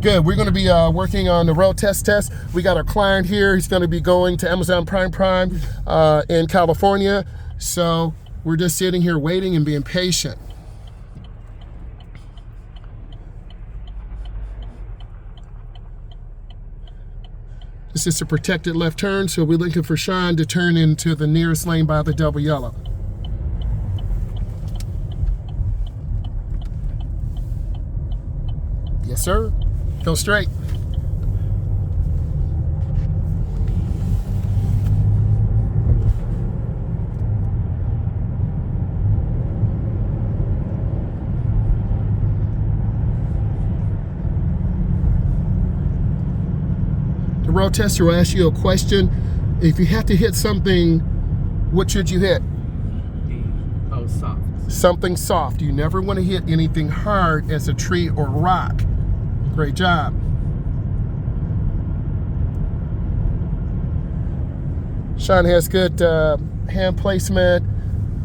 Good. We're going to be working on the road test. We got our client here. He's going to be going to Amazon Prime in California. So we're just sitting here waiting and being patient. This is a protected left turn, so we're looking for Sean to turn into the nearest lane by the double yellow. Yes, sir. Go straight. The road tester will ask you a question. If you have to hit something, what should you hit? Oh, soft. Something soft. You never want to hit anything hard as a tree or rock. Great job. Sean has good hand placement.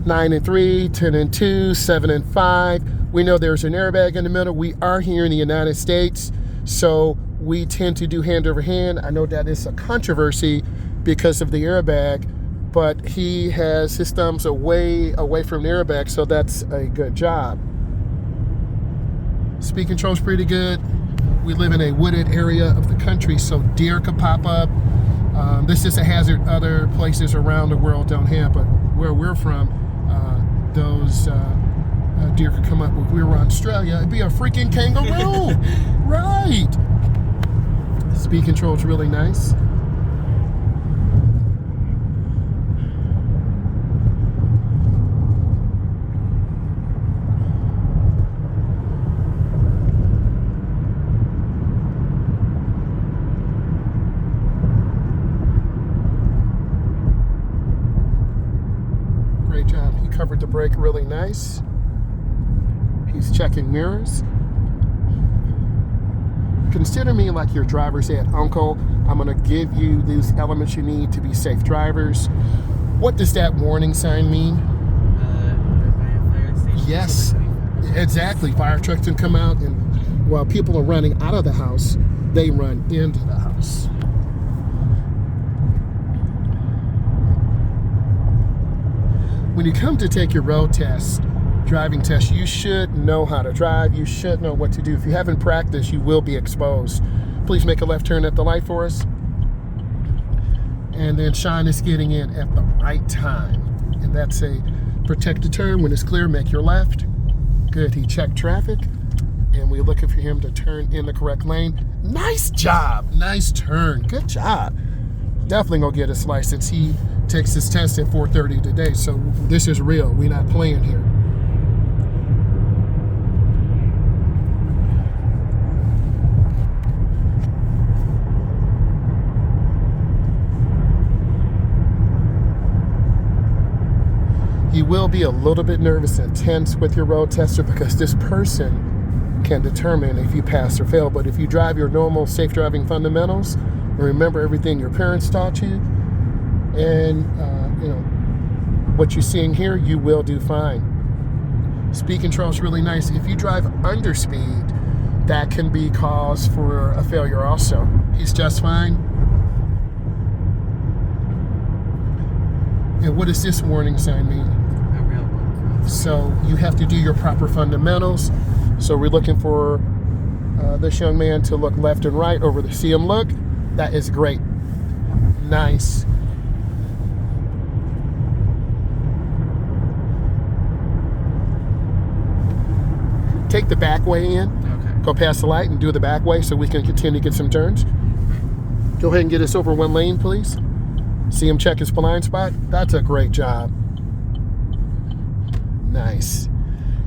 9 and 3, 10 and 2, 7 and 5. We know there's an airbag in the middle. We are here in the United States, so we tend to do hand over hand. I know that is a controversy because of the airbag, but he has his thumbs away from the airbag, so that's a good job. Speed control's pretty good. We live in a wooded area of the country, so deer could pop up. This is a hazard other places around the world don't have, but where we're from, those deer could come up. If we were in Australia, it'd be a freaking kangaroo. Right. Speed control is really nice. Great job. He covered the brake really nice. He's checking mirrors. Consider me like your driver's ed uncle. I'm going to give you these elements you need to be safe drivers. What does that warning sign mean? Fire station. Yes, exactly. Fire trucks can come out, and while people are running out of the house, they run into the house. When you come to take your road test, driving test, you should know how to drive. You should know what to do. If you haven't practiced, you will be exposed. Please make a left turn at the light for us. And then Sean is getting in at the right time. And that's a protected turn. When it's clear, make your left. Good, he checked traffic. And we're looking for him to turn in the correct lane. Nice job, nice turn, good job. Definitely gonna get his license. He takes his test at 4:30 today, so this is real. We're not playing here. You will be a little bit nervous and tense with your road tester because this person can determine if you pass or fail. But if you drive your normal safe driving fundamentals, remember everything your parents taught you, and what you're seeing here, you will do fine. Speed control is really nice. If you drive under speed, that can be cause for a failure also. He's just fine. And what does this warning sign mean? A railroad crossing. So you have to do your proper fundamentals. So we're looking for this young man to look left and right over the see him look. That is great. Nice. Take the back way in. Okay. Go past the light and do the back way so we can continue to get some turns. Go ahead and get us over one lane, please. See him check his blind spot. That's a great job. Nice.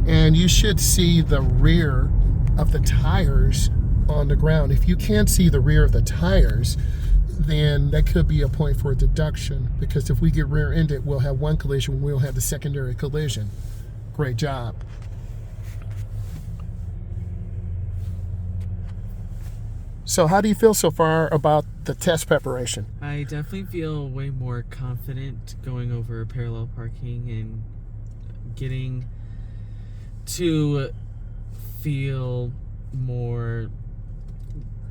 And you should see the rear of the tires on the ground. If you can't see the rear of the tires, then that could be a point for a deduction, because if we get rear-ended, we'll have one collision, we'll have the secondary collision. Great job. So how do you feel so far about the test preparation? I definitely feel way more confident going over parallel parking and getting to feel more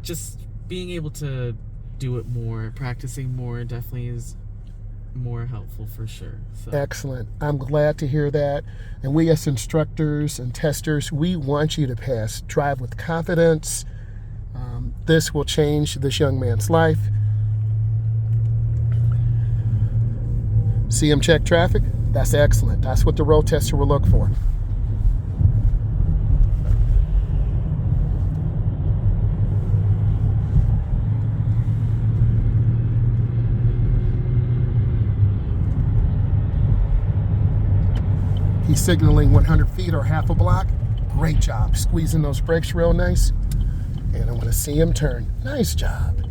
just being able to do it more, practicing more, definitely is more helpful for sure. So. Excellent. I'm glad to hear that. And we as instructors and testers, we want you to pass. Drive with confidence. This will change this young man's life. See him check traffic? That's excellent. That's what the road tester will look for. He's signaling 100 feet or half a block. Great job. Squeezing those brakes real nice. And I want to see him turn. Nice job.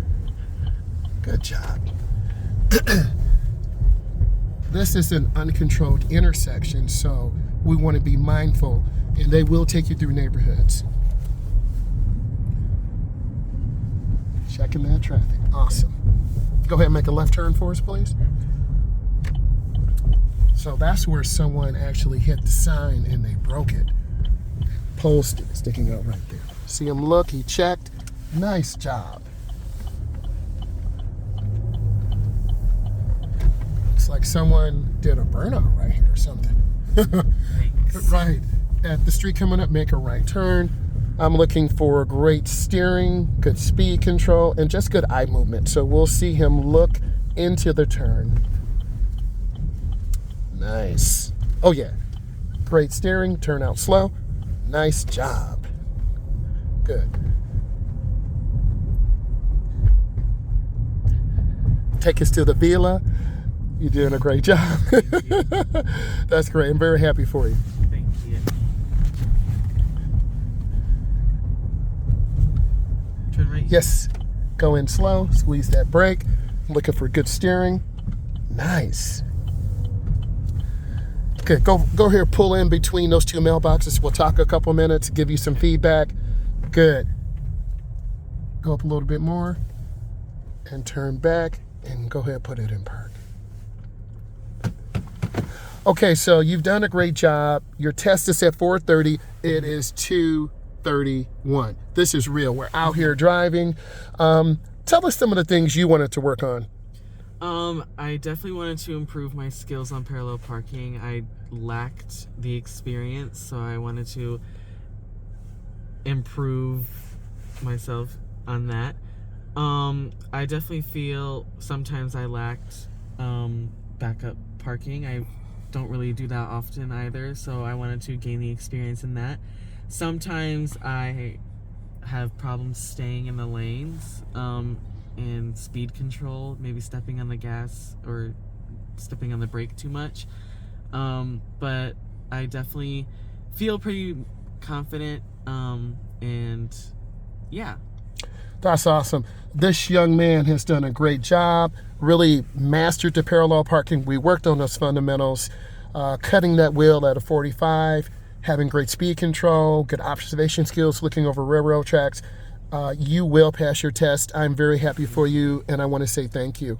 Good job. This is an uncontrolled intersection, so we want to be mindful, and they will take you through neighborhoods. Checking that traffic. Awesome. Go ahead and make a left turn for us, please. So that's where someone actually hit the sign and they broke it. Pole sticking out right there. See him look, he checked. Nice job. Looks like someone did a burnout right here or something. Right. At the street coming up, make a right turn. I'm looking for great steering, good speed control, and just good eye movement. So we'll see him look into the turn. Nice. Oh yeah. Great steering, turn out slow. Nice job. Good. Take us to the villa. You're doing a great job. That's great. I'm very happy for you. Thank you. Turn right. Yes. Go in slow. Squeeze that brake. Looking for good steering. Nice. Okay, go here, pull in between those two mailboxes. We'll talk a couple minutes, give you some feedback. Good. Go up a little bit more and turn back and go ahead and put it in park. Okay, so you've done a great job. Your test is at 4:30. It is 2:31. This is real. We're out here driving. Tell us some of the things you wanted to work on. I definitely wanted to improve my skills on parallel parking. I lacked the experience, so I wanted to improve myself on that. I definitely feel sometimes I lacked backup parking. I don't really do that often either, so I wanted to gain the experience in that. Sometimes I have problems staying in the lanes, and speed control, maybe stepping on the gas or stepping on the brake too much. But I definitely feel pretty confident, and yeah. That's awesome. This young man has done a great job, really mastered the parallel parking. We worked on those fundamentals, cutting that wheel at a 45, having great speed control, good observation skills, looking over railroad tracks. You will pass your test. I'm very happy for you, and I want to say thank you.